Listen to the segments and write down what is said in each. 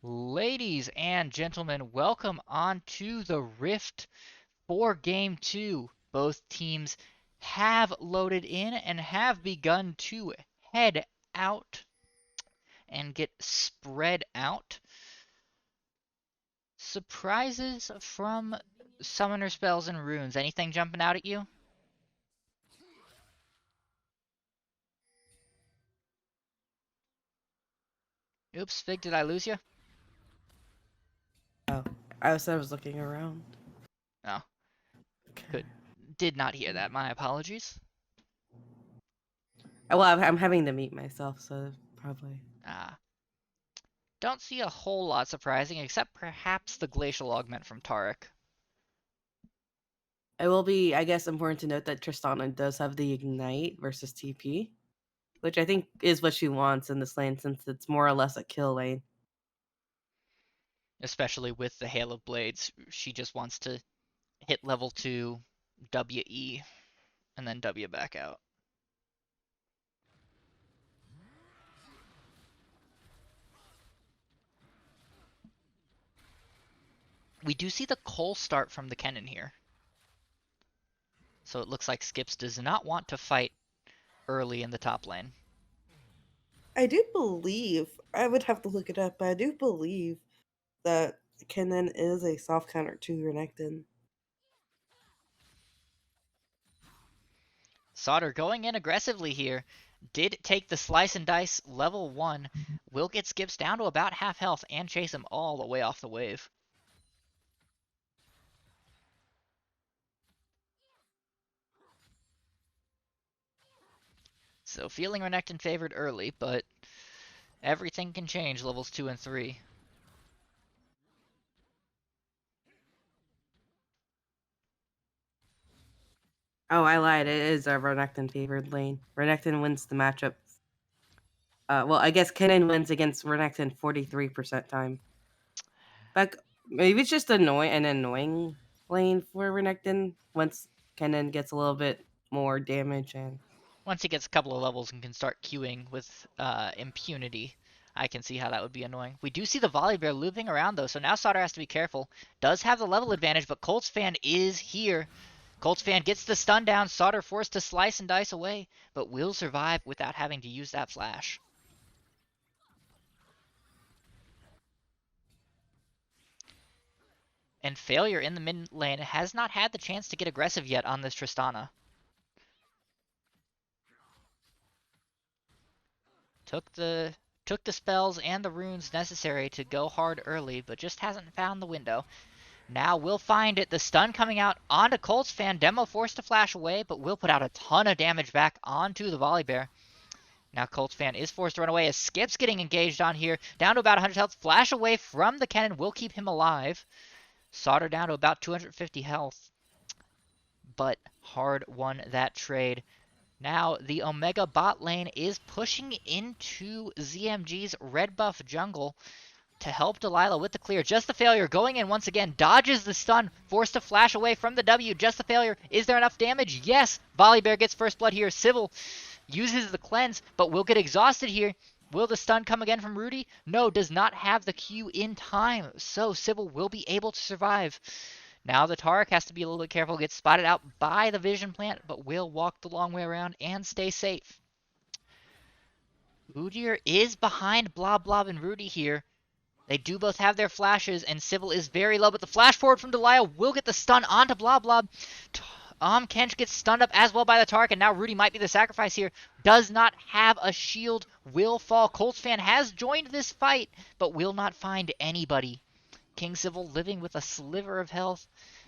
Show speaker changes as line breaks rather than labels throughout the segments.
Ladies and gentlemen, welcome on to the Rift for Game 2. Both teams have loaded in and have begun to head out and get spread out. Surprises from summoner spells and runes. Anything jumping out at you? Oops, Fig, did I lose you?
Oh, I was looking around.
Oh,
Okay.
did not hear that. My apologies.
Well, I'm having to meet myself, so probably.
Don't see a whole lot surprising, except perhaps the Glacial Augment from Taric.
It will be, I guess, important to note that Tristana does have the Ignite versus TP, which I think is what she wants in this lane since it's more or less a kill lane.
Especially with the Hail of Blades, she just wants to hit level 2, WE, and then W back out. We do see the Cole start from the Kennen here. So it looks like Skips does not want to fight early in the top lane.
I do believe, I would have to look it up, but I do believe that Kennen is a soft counter to Renekton.
Sauter going in aggressively here. Did take the slice and dice level 1. Will get Skips down to about half health and chase him all the way off the wave. So feeling Renekton favored early, but everything can change levels 2 and 3.
Oh, I lied. It is a Renekton favored lane. Renekton wins the matchup. Well, I guess Kennen wins against Renekton 43% time. But maybe it's just an annoying lane for Renekton once Kennen gets a little bit more damage and
Once he gets a couple of levels and can start queuing with impunity, I can see how that would be annoying. We do see the Volibear looping around though, so now Sauter has to be careful. Does have the level advantage, but Colts fan is here. Colts fan gets the stun down, Sauter forced to slice and dice away, but will survive without having to use that flash. And Failure in the mid lane has not had the chance to get aggressive yet on this Tristana. Took the spells and the runes necessary to go hard early, but just hasn't found the window. Now we'll find it. The stun coming out onto Colts fan. Demo forced to flash away, but will put out a ton of damage back onto the Volibear. Now Colts fan is forced to run away as Skip's getting engaged on here. Down to about 100 health. Flash away from the Kennen will keep him alive. Sauter down to about 250 health. But hard won that trade. Now the Omega bot lane is pushing into ZMG's red buff jungle to help Delilah with the clear. Just the Failure going in once again. Dodges the stun. Forced to flash away from the W. Just the Failure. Is there enough damage? Yes. Volibear gets first blood here. Civil uses the cleanse, but will get exhausted here. Will the stun come again from Rudy? No, does not have the Q in time. So Civil will be able to survive. Now the Taric has to be a little bit careful. Gets spotted out by the Vision Plant, but will walk the long way around and stay safe. Udyr is behind Blob Blob and Rudy here. They do both have their flashes, and Civil is very low, but the flash forward from Delia will get the stun onto Blob Blob. Kench gets stunned up as well by the Taric, and now Rudy might be the sacrifice here. Does not have a shield, will fall. Colts fan has joined this fight, but will not find anybody. King Civil living with a sliver of health.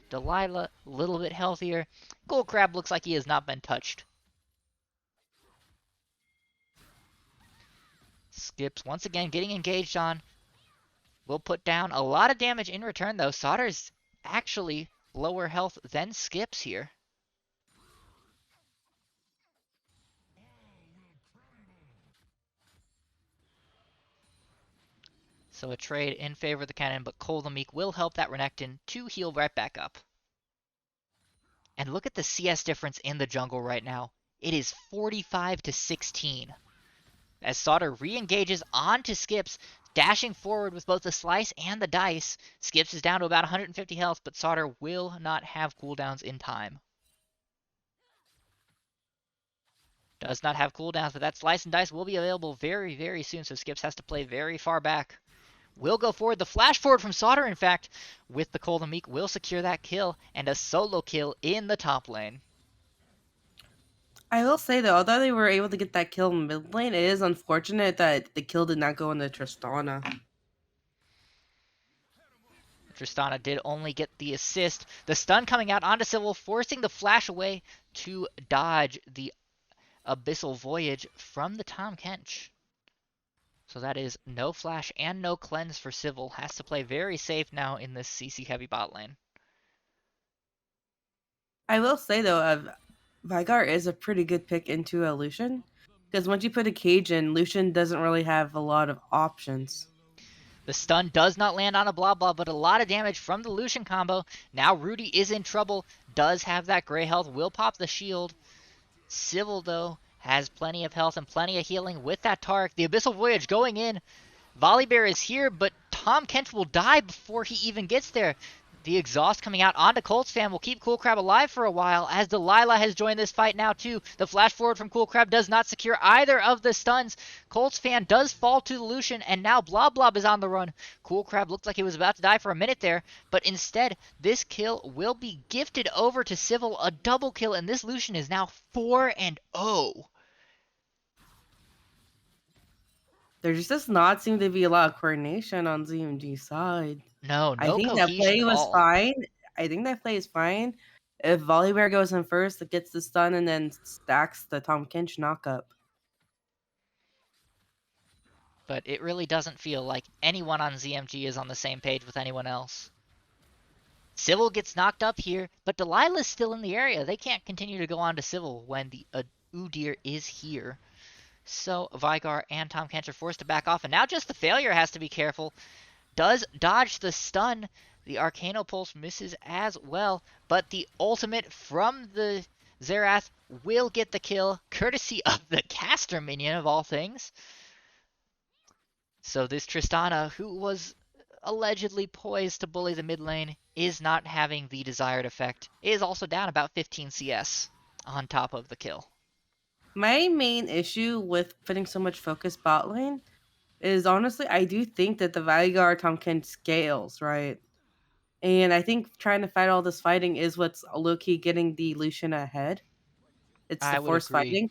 Delilah, a little bit healthier. Gold Crab looks like he has not been touched. Skips once again getting engaged on. Will put down a lot of damage in return, though. Sauter's actually lower health than Skips here. So a trade in favor of the Cannon, but Cole the Meek will help that Renekton to heal right back up. And look at the CS difference in the jungle right now. It is 45 to 16. As Sauter re-engages onto Skips, dashing forward with both the slice and the dice. Skips is down to about 150 health, but Sauter will not have cooldowns in time. Does not have cooldowns, but that slice and dice will be available very, very soon, so Skips has to play very far back. Will go forward. The flash forward from Sauter, in fact, with the Cold and Meek, will secure that kill, and a solo kill in the top lane.
I will say though, although they were able to get that kill in mid lane, it is unfortunate that the kill did not go into Tristana.
Tristana did only get the assist. The stun coming out onto Civil, forcing the flash away to dodge the Abyssal Voyage from the Tahm Kench. So that is no flash and no cleanse for Civil. Has to play very safe now in this CC heavy bot lane.
I will say though, Vygar is a pretty good pick into a Lucian, because once you put a cage in, Lucian doesn't really have a lot of options.
The stun does not land on a blah blah, but a lot of damage from the Lucian combo. Now Rudy is in trouble, does have that gray health, will pop the shield. Civil, though, has plenty of health and plenty of healing with that Tark. The Abyssal Voyage going in. Volibear is here, but Tahm Kench will die before he even gets there. The exhaust coming out onto Colts fan will keep Cool Crab alive for a while, as Delilah has joined this fight now too. The flash forward from Cool Crab does not secure either of the stuns. Colts fan does fall to the Lucian, and now Blob Blob is on the run. Cool Crab looked like he was about to die for a minute there, but instead, this kill will be gifted over to Civil, a double kill, and this Lucian is now 4-0.
There just does not seem to be a lot of coordination on ZMG's side.
No
I think that
cohesion
play
at
was
all.
fine. I think that play is fine. If Volibear goes in first, it gets the stun and then stacks the Tahm Kench knockup.
But it really doesn't feel like anyone on ZMG is on the same page with anyone else. Civil gets knocked up here, but Delilah's still in the area. They can't continue to go on to Civil when the Udyr is here. So Vygar and Tahm Kench are forced to back off, and now just the Failure has to be careful. Does dodge the stun. The Arcano Pulse misses as well, but the ultimate from the Xerath will get the kill, courtesy of the caster minion of all things. So this Tristana, who was allegedly poised to bully the mid lane, is not having the desired effect. It is also down about 15 CS on top of the kill.
My main issue with putting so much focus bot lane is honestly, I do think that the Veigar Tahm Kench scales, right? And I think trying to fight all this fighting is what's low-key getting the Lucian ahead. It's the
I would
force
agree.
fighting.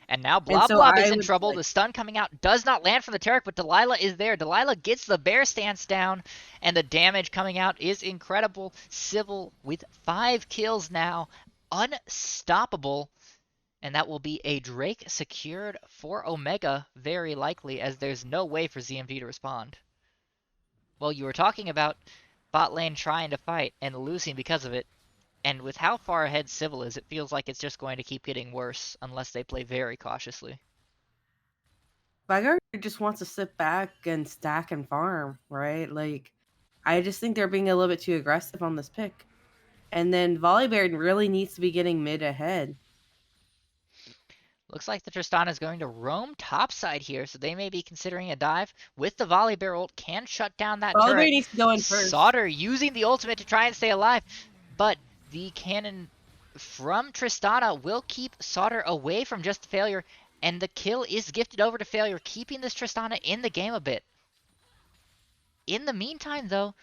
And now
And
Blob
so
Blob is
I
in
would
trouble.
like,
The stun coming out does not land from the Taric, but Delilah is there. Delilah gets the bear stance down, and the damage coming out is incredible. Civil with 5 kills now, unstoppable. And that will be a Drake secured for Omega, very likely, as there's no way for ZMG to respond. Well, you were talking about bot lane trying to fight and losing because of it. And with how far ahead Civil is, it feels like it's just going to keep getting worse unless they play very cautiously.
Veigar just wants to sit back and stack and farm, right? Like, I just think they're being a little bit too aggressive on this pick. And then Volibear really needs to be getting mid ahead.
Looks like the Tristana is going to roam topside here, so they may be considering a dive. With the Volibear ult, can shut down that
Volibear
turret.
needs to go in first.
Sauter using the ultimate to try and stay alive, but the cannon from Tristana will keep Sauter away from just Failure, and the kill is gifted over to Failure, keeping this Tristana in the game a bit. In the meantime, though,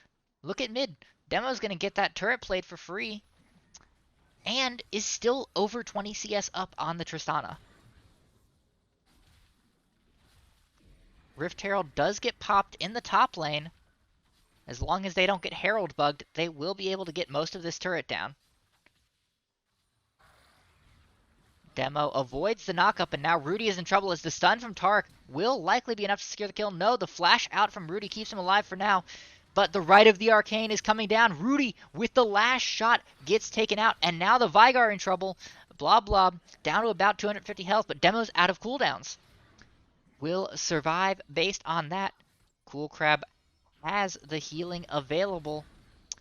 look at mid. Demo's going to get that turret played for free, and is still over 20 CS up on the Tristana. Rift Herald does get popped in the top lane. As long as they don't get Herald bugged, they will be able to get most of this turret down. Demo avoids the knockup, and now Rudy is in trouble as the stun from Tark will likely be enough to secure the kill. No, the flash out from Rudy keeps him alive for now. But the right of the Arcane is coming down. Rudy, with the last shot, gets taken out, and now the Veigar in trouble. Blob Blob down to about 250 health, but Demo's out of cooldowns. Will survive based on that. Cool Crab has the healing available,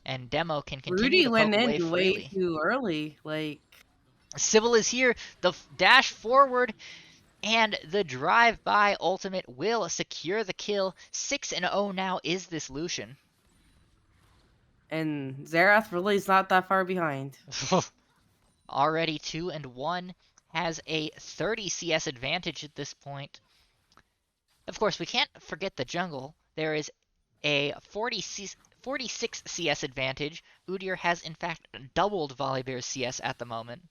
and Demo can continue
Rudy
to
went
poke away
in way
freely.
too early. Like,
Civil is here. The dash forward And the drive-by ultimate will secure the kill. 6-0 now is this Lucian.
And Xerath really is not that far behind.
Already 2-1, has a 30 CS advantage at this point. Of course, we can't forget the jungle. There is a 46 CS advantage. Udyr has in fact doubled Volibear's CS at the moment.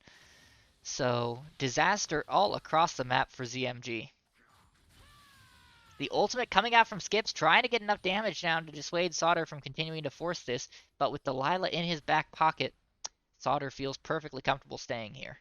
So, disaster all across the map for ZMG. The ultimate coming out from Skips, trying to get enough damage down to dissuade Sauter from continuing to force this, but with Delilah in his back pocket, Sauter feels perfectly comfortable staying here.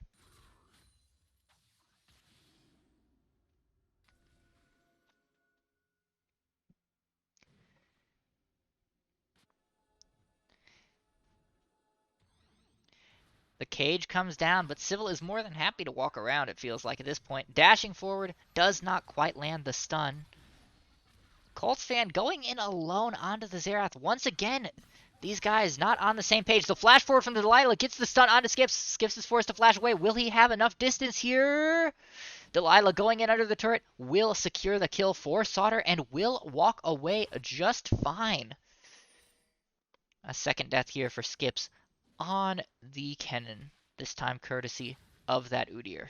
The cage comes down, but Civil is more than happy to walk around, it feels like at this point. Dashing forward, does not quite land the stun. Colts fan going in alone onto the Xerath. Once again, these guys not on the same page. The flash forward from the Delilah gets the stun onto Skips. Skips is forced to flash away. Will he have enough distance here? Delilah going in under the turret will secure the kill for Sauter and will walk away just fine. A second death here for Skips on the Kennen, this time courtesy of that Udyr.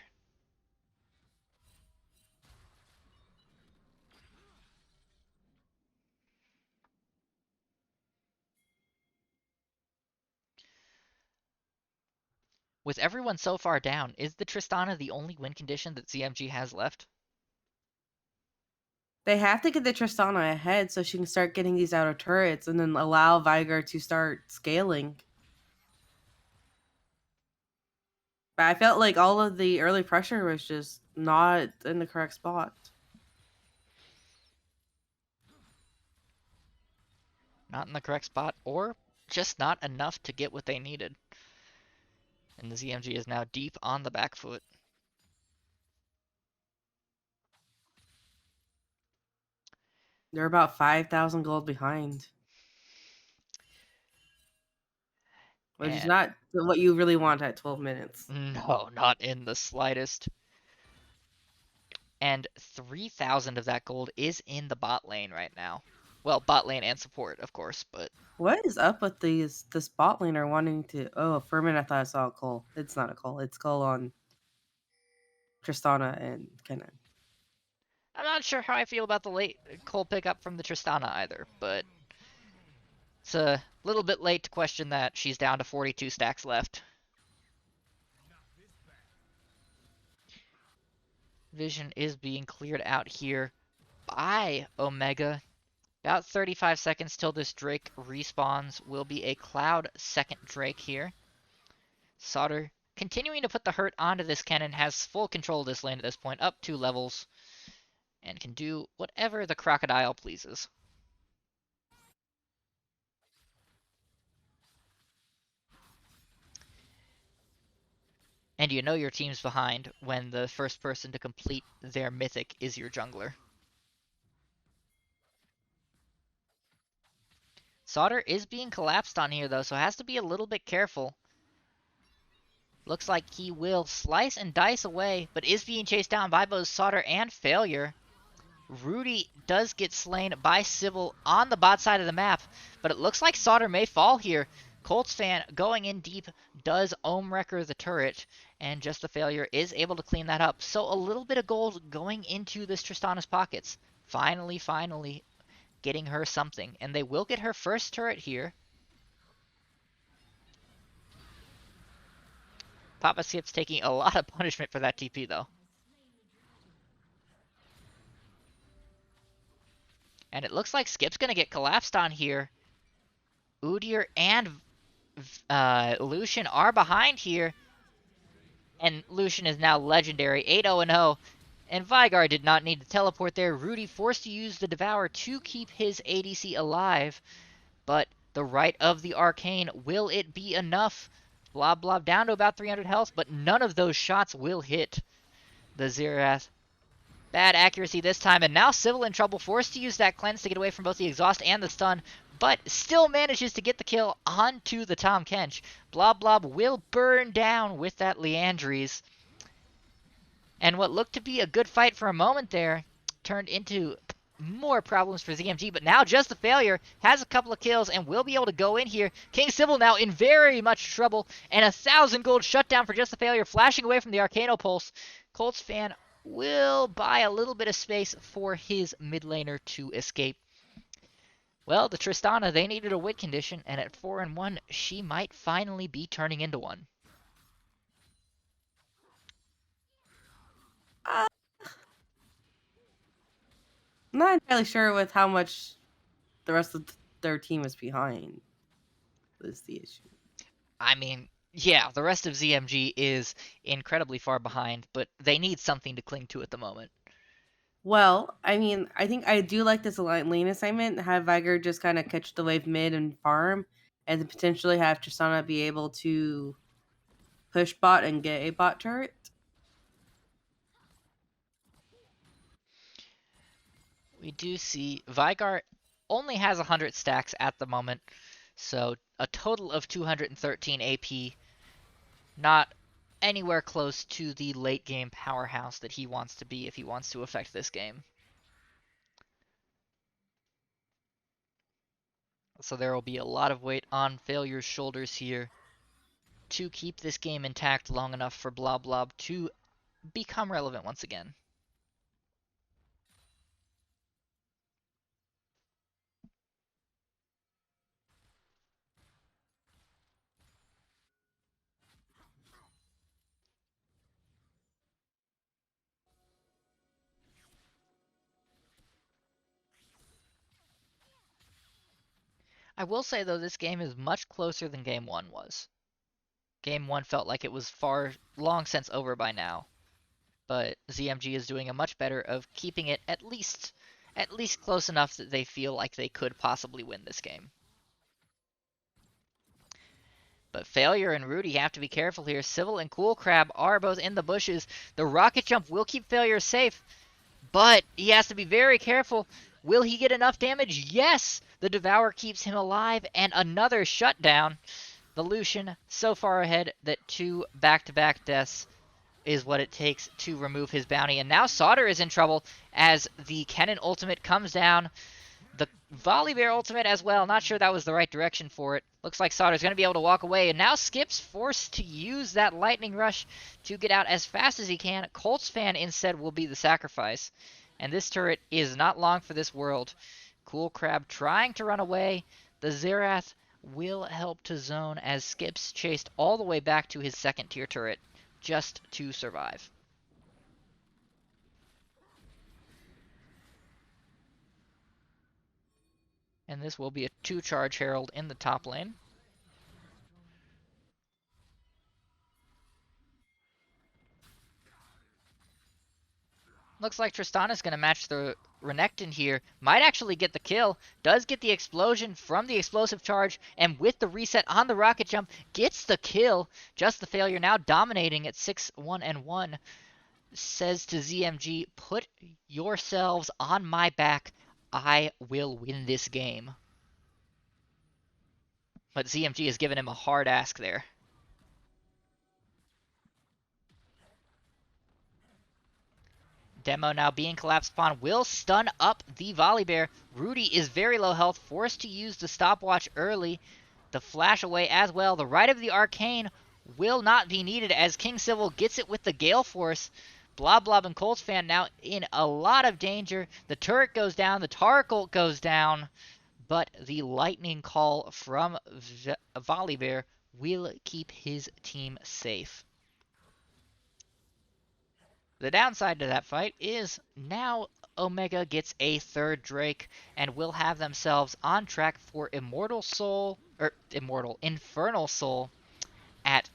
With everyone so far down, is the Tristana the only win condition that ZMG has left?
They have to get the Tristana ahead so she can start getting these outer turrets and then allow Vigar to start scaling. But I felt like all of the early pressure was just not in the correct spot.
Not in the correct spot, or just not enough to get what they needed. And the ZMG is now deep on the back foot.
They're about 5,000 gold behind. Which is
And
not what you really want at 12 minutes.
no, not in the slightest. And 3,000 of that gold is in the bot lane right now. Well, bot lane and support, of course, but
What is up with this bot laner wanting to... Oh, for a minute I thought I saw a Cole. It's not a Cole. It's Cole on Tristana and Kennen.
I'm not sure how I feel about the late Cole pickup from the Tristana either, but it's a little bit late to question that. She's down to 42 stacks left. Vision is being cleared out here by Omega. About 35 seconds till this Drake respawns. Will be a Cloud second Drake here. Sauter continuing to put the hurt onto this Kennen, has full control of this lane at this point, up 2 levels, and can do whatever the crocodile pleases. And you know your team's behind when the first person to complete their mythic is your jungler. Sauter is being collapsed on here though, so has to be a little bit careful. Looks like he will slice and dice away, but is being chased down by both Sauter and Failure. Rudy does get slain by Sybil on the bot side of the map, but it looks like Sauter may fall here. Colts fan going in deep does Omega the turret, and just the Failure is able to clean that up. So a little bit of gold going into this Tristana's pockets. Finally getting her something, and they will get her first turret here. Papa Skip's taking a lot of punishment for that TP though. And it looks like Skip's going to get collapsed on here. Udyr and Lucian are behind here. And Lucian is now legendary, 8-0-0. And Vigar did not need to teleport there. Rudy forced to use the Devour to keep his ADC alive. But the right of the Arcane, will it be enough? Blob Blob down to about 300 health, but none of those shots will hit the Xerath. Bad accuracy this time, and now Civil in trouble, forced to use that cleanse to get away from both the exhaust and the stun, but still manages to get the kill onto the Tahm Kench. Blob Blob will burn down with that Liandry's. And what looked to be a good fight for a moment there turned into more problems for ZMG, but now Just the Failure has a couple of kills and will be able to go in here. King Civil now in very much trouble, and 1,000 gold shutdown for Just the Failure, flashing away from the Arcano Pulse. Colts fan will buy a little bit of space for his mid laner to escape. Well, the Tristana, they needed a win condition, and at 4-1, she might finally be turning into one.
Uh, I'm not entirely sure with how much the rest of their team is behind. Is the issue.
I mean, yeah, the rest of ZMG is incredibly far behind, but they need something to cling to at the moment.
Well, I mean, I think I do like this lane assignment. Have Viger just kind of catch the wave mid and farm, and then potentially have Tristana be able to push bot and get a bot turret.
We do see Vygar only has 100 stacks at the moment, so a total of 213 AP. Not anywhere close to the late game powerhouse that he wants to be if he wants to affect this game. So there will be a lot of weight on Failure's shoulders here to keep this game intact long enough for Blob Blob to become relevant once again. I will say, though, this game is much closer than Game 1 was. Game 1 felt like it was far long since over by now, but ZMG is doing a much better of keeping it at least close enough that they feel like they could possibly win this game. But Failure and Rudy have to be careful here. Civil and Cool Crab are both in the bushes. The rocket jump will keep Failure safe, but he has to be very careful. Will he get enough damage? Yes! The Devour keeps him alive, and another shutdown. The Lucian so far ahead that 2 back-to-back deaths is what it takes to remove his bounty. And now Solder is in trouble as the Kennen ultimate comes down. The Volibear ultimate as well. Not sure that was the right direction for it. Looks like Solder's going to be able to walk away. And now Skip's forced to use that Lightning Rush to get out as fast as he can. Colts fan instead will be the sacrifice. And this turret is not long for this world. Cool Crab trying to run away. The Xerath will help to zone as Skip's chased all the way back to his second tier turret just to survive. And this will be a 2-charge Herald in the top lane. Looks like Tristana's going to match the Renekton here. Might actually get the kill. Does get the explosion from the explosive charge. And with the reset on the rocket jump, gets the kill. Just the Failure now dominating at 6-1-1. Says to ZMG, put yourselves on my back. I will win this game. But ZMG has given him a hard ask there. Demo now being collapsed upon will stun up the Volibear. Rudy is very low health, forced to use the stopwatch early. The flash away as well. The right of the Arcane will not be needed as King Civil gets it with the Gale Force. Blob Blob and Colts fan now in a lot of danger. The turret goes down, the Tarkult goes down, but the lightning call from Volibear will keep his team safe. The downside to that fight is now Omega gets a third Drake and will have themselves on track for Infernal Soul at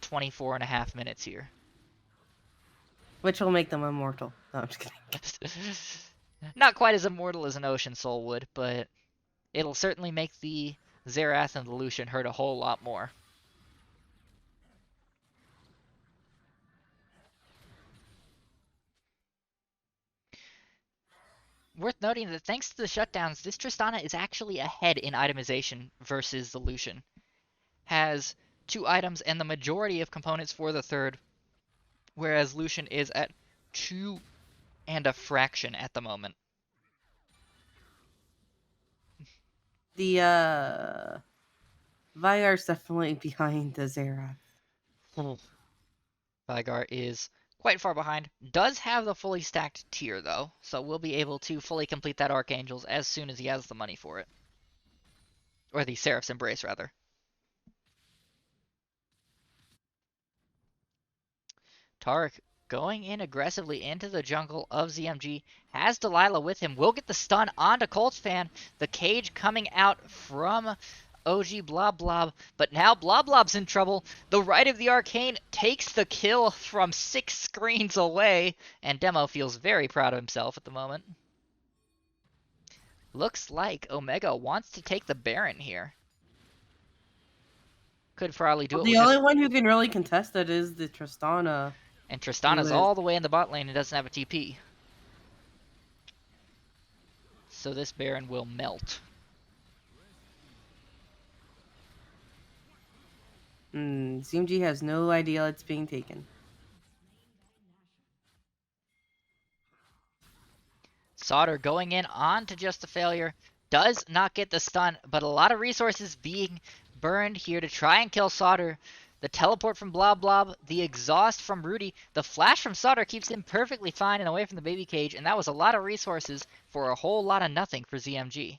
24.5 minutes here.
Which will make them immortal. No, I'm just kidding.
Not quite as immortal as an Ocean Soul would, but it'll certainly make the Xerath and the Lucian hurt a whole lot more. Worth noting that thanks to the shutdowns, this Tristana is actually ahead in itemization versus the Lucian. Has 2 items and the majority of components for the third, whereas Lucian is at 2 and a fraction at the moment.
The Vyar's definitely behind the Zera.
Vygar is quite far behind. Does have the fully stacked tier, though, so we'll be able to fully complete that Archangels as soon as he has the money for it. Or the Seraph's Embrace, rather. Tarek going in aggressively into the jungle of ZMG. Has Delilah with him. Will get the stun onto Colts Fan. The cage coming out from OG Blob Blob. But now Blob Blob's in trouble. The Rite of the Arcane takes the kill from 6 screens away. And Demo feels very proud of himself at the moment. Looks like Omega wants to take the Baron here. Could probably do
Well,
it
the
with
only
just...
one who can really contest it is the Tristana.
And Tristana's all the way in the bot lane and doesn't have a TP. So this Baron will melt.
ZMG has no idea it's being taken.
Sauter going in on to just a failure. Does not get the stun, but a lot of resources being burned here to try and kill Sauter. The teleport from Blob Blob, the exhaust from Rudy, the flash from Sauter keeps him perfectly fine and away from the baby cage, and that was a lot of resources for a whole lot of nothing for ZMG.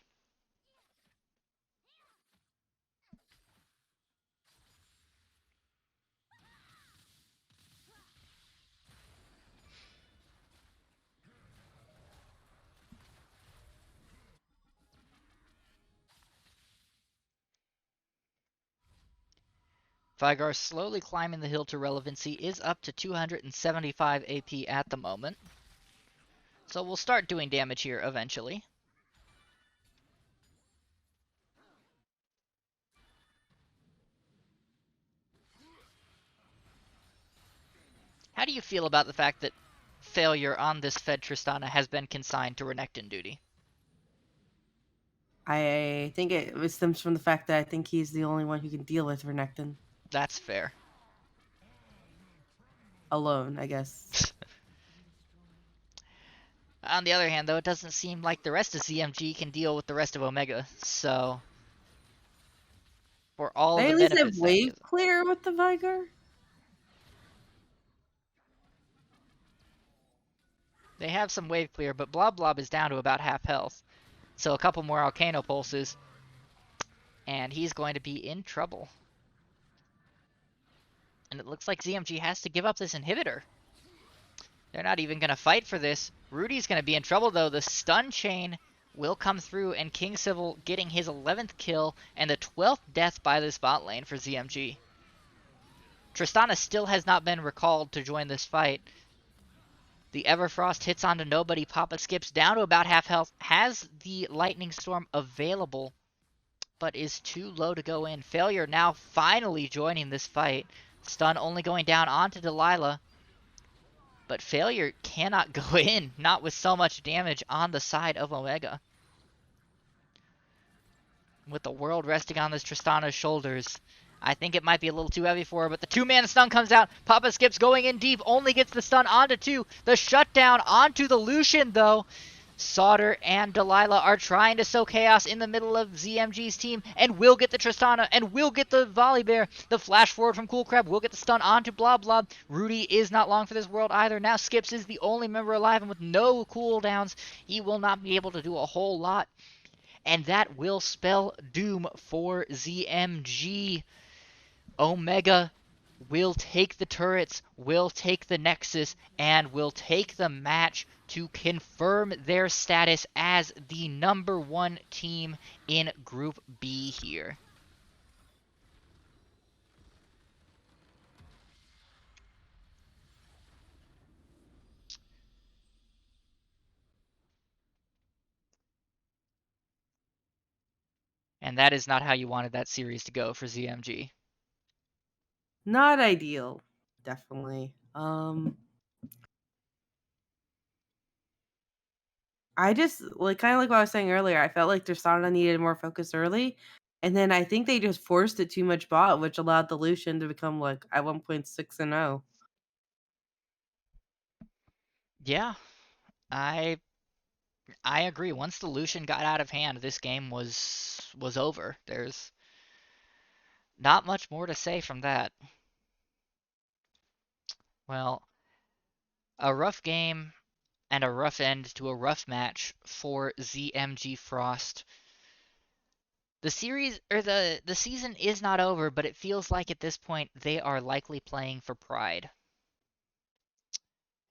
Vygar slowly climbing the hill to relevancy, is up to 275 AP at the moment. So we'll start doing damage here eventually. How do you feel about the fact that failure on this Fed Tristana has been consigned to Renekton duty?
I think it stems from the fact that I think he's the only one who can deal with Renekton.
That's fair.
Alone, I guess.
On the other hand, though, it doesn't seem like the rest of ZMG can deal with the rest of Omega, so... For all
They
the
at least
benefits
have
that
wave
gives...
clear with the Vygar?
They have some wave clear, but Blob Blob is down to about half health. So a couple more Volcano Pulses, and he's going to be in trouble. And it looks like ZMG has to give up this inhibitor. They're not even going to fight for this. Rudy's going to be in trouble, though. The stun chain will come through, and King Civil getting his 11th kill and the 12th death by this bot lane for ZMG. Tristana still has not been recalled to join this fight. The Everfrost hits onto nobody. Papa skips down to about half health. Has the Lightning Storm available, but is too low to go in. Failure now finally joining this fight. Stun only going down onto Delilah. But Failure cannot go in, not with so much damage on the side of Omega. With the world resting on this Tristana's shoulders, I think it might be a little too heavy for her, but the two-man stun comes out. Papa Skips going in deep, only gets the stun onto 2. The shutdown onto the Lucian, though. Sauter and Delilah are trying to sow chaos in the middle of ZMG's team, and will get the Tristana, and will get the Volley Bear. The flash forward from Cool Crab will get the stun onto Blob Blob. Rudy is not long for this world either. Now Skips is the only member alive, and with no cooldowns, he will not be able to do a whole lot. And that will spell doom for ZMG. Omega will take the turrets, will take the Nexus, and will take the match to confirm their status as the #1 team in Group B here. And that is not how you wanted that series to go for ZMG.
Not ideal, definitely. I just kind of like what I was saying earlier. I felt like Tristana needed more focus early, and then I think they just forced it too much bot, which allowed the Lucian to become at 1.6-0.
Yeah, I I agree. Once the Lucian got out of hand, this game was over. There's not much more to say from that. Well, a rough game and a rough end to a rough match for ZMG Frost. The series or the season is not over, but it feels like at this point they are likely playing for pride,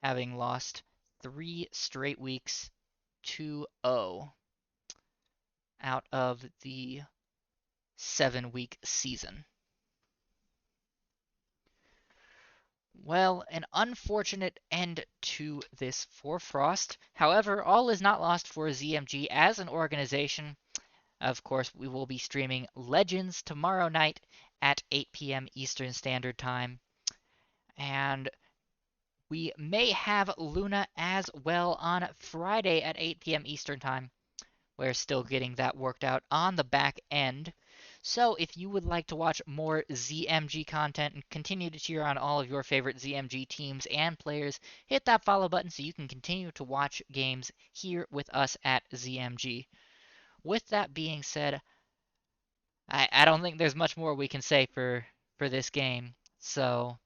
having lost 3 straight weeks 2-0 out of the 7-week season. Well, an unfortunate end to this for Frost. However, all is not lost for ZMG as an organization. Of course, we will be streaming Legends tomorrow night at 8 p.m. Eastern Standard Time. And we may have Luna as well on Friday at 8 p.m. Eastern Time. We're still getting that worked out on the back end. So if you would like to watch more ZMG content and continue to cheer on all of your favorite ZMG teams and players, hit that follow button so you can continue to watch games here with us at ZMG. With that being said, I don't think there's much more we can say for this game. So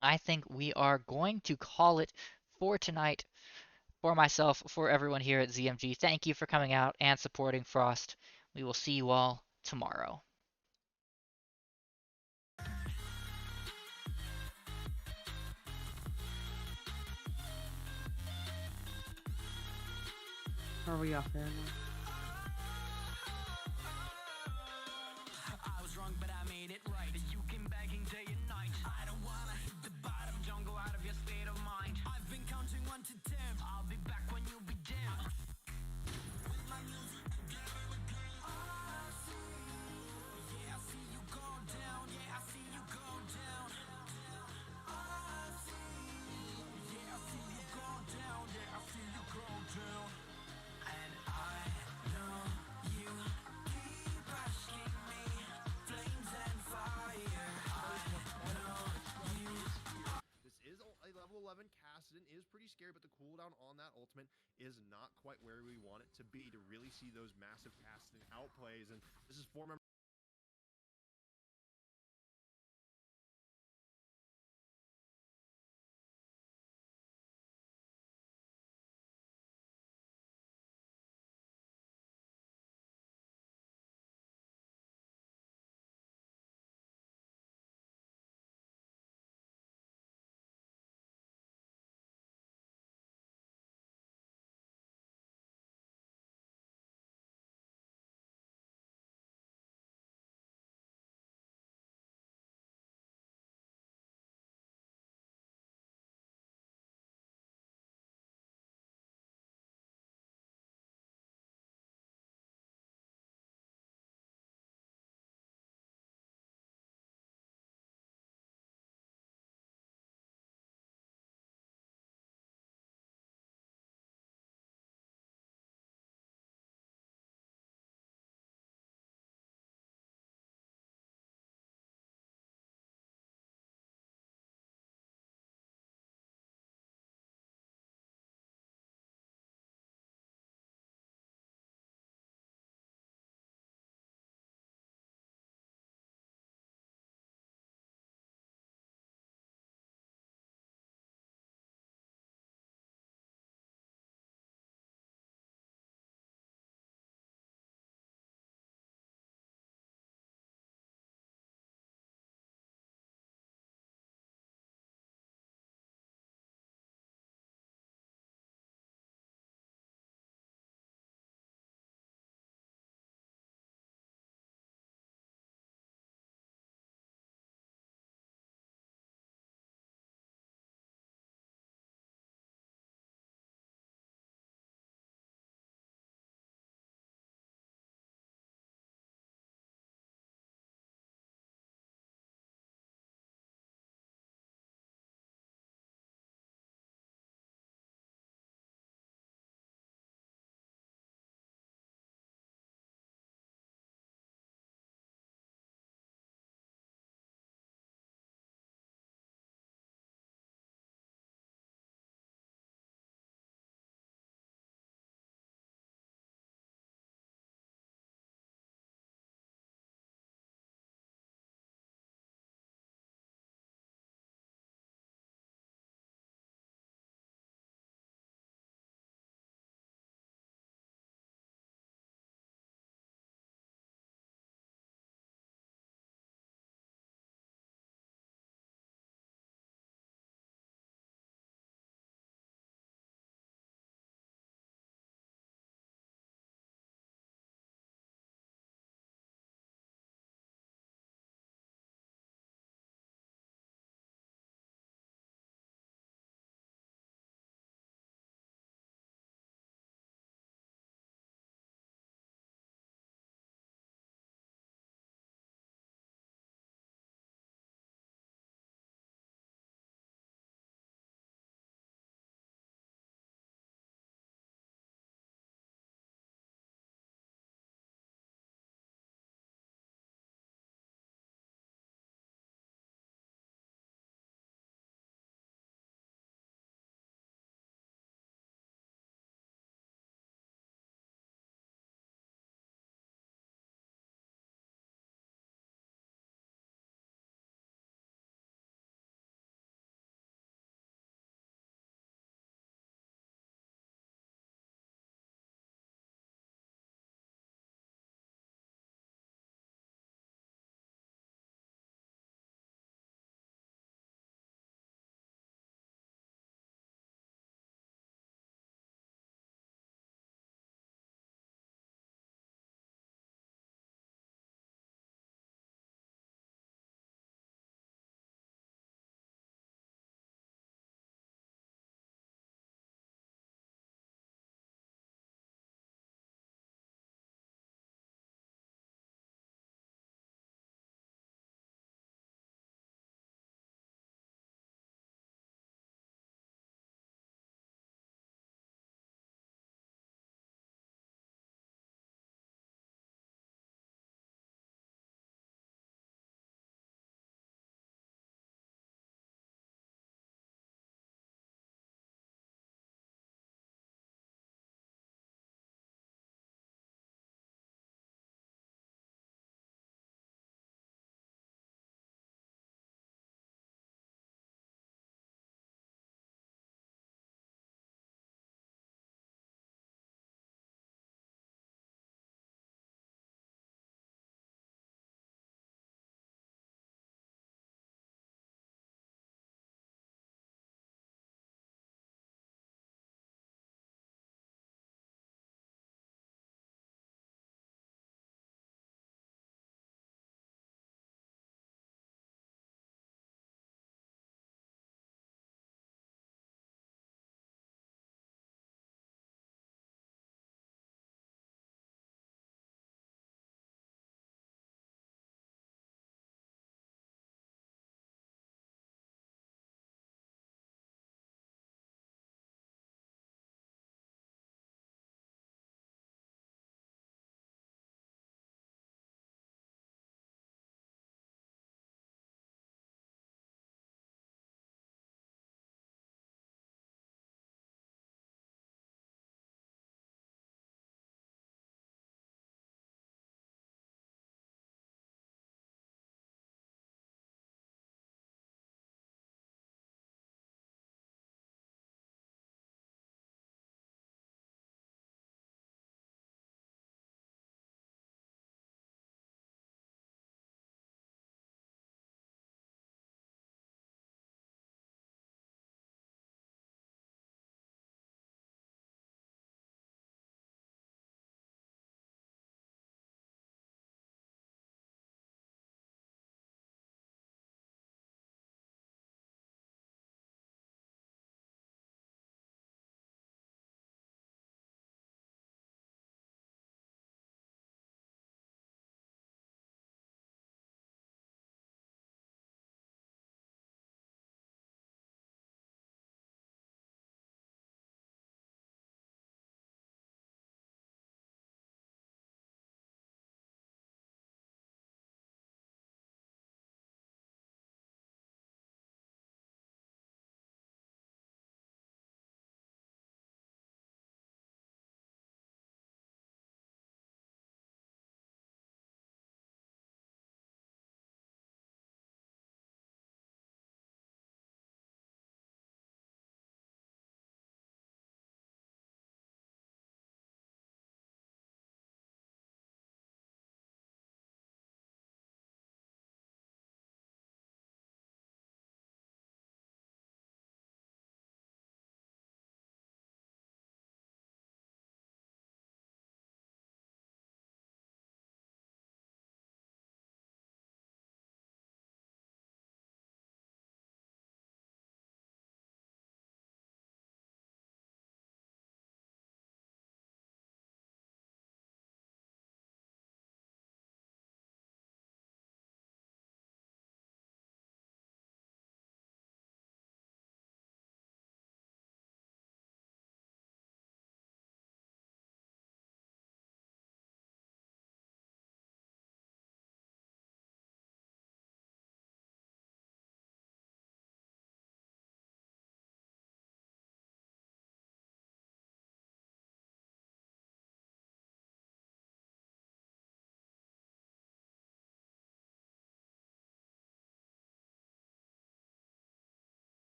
I think we are going to call it for tonight. For myself, for everyone here at ZMG, thank you for coming out and supporting Frost. We will see you all tomorrow.
Are we off there now?
I was wrong, but I made it right. You came begging day and night. I don't wanna hit the bottom, don't go out of your state of mind. I've been counting 1 to 10. I'll be back when you begin. With my music together again. I see, yeah, I see you go down. Yeah, I see you go down. I see, yeah, I see you go down. Yeah, I see you go down. And I know you keep asking me, flames and fire. I know you.
This is a level 11 cast and is pretty scary, but the cooldown on that ultimate is not quite where we want it to be to really see those massive casting outplays. And this is 4 members